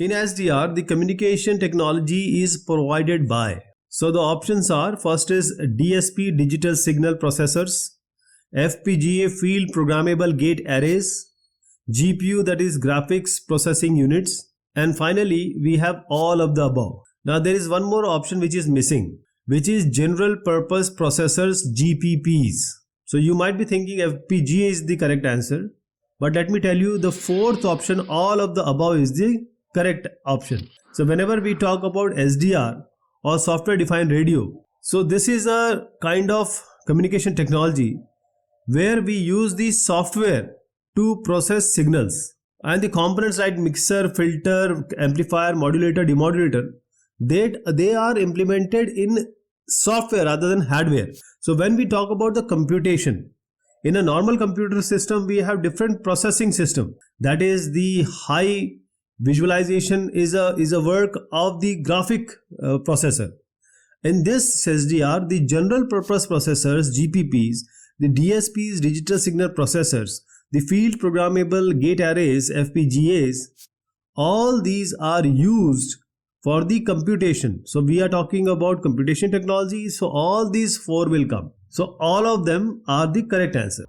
In SDR, the communication technology is provided by. So the options are, first is DSP, digital signal processors, FPGA, field programmable gate arrays, GPU, that is graphics processing units, and finally we have all of the above. Now there is one more option which is missing, which is general purpose processors, GPPs. So you might be thinking FPGA is the correct answer, but let me tell you, the fourth option, all of the above, is the correct option. So whenever we talk about SDR or software defined radio, so this is a kind of communication technology where we use the software to process signals, and the components like mixer, filter, amplifier, modulator, demodulator, they are implemented in software rather than hardware. So when we talk about the computation, in a normal computer system we have different processing system, that is the high visualization is a work of the graphic processor. In this SDR, the general purpose processors, GPPs, the DSPs, digital signal processors, the field programmable gate arrays, FPGAs, all these are used for the computation. So we are talking about computation technology, so all these four will come. So all of them are the correct answer.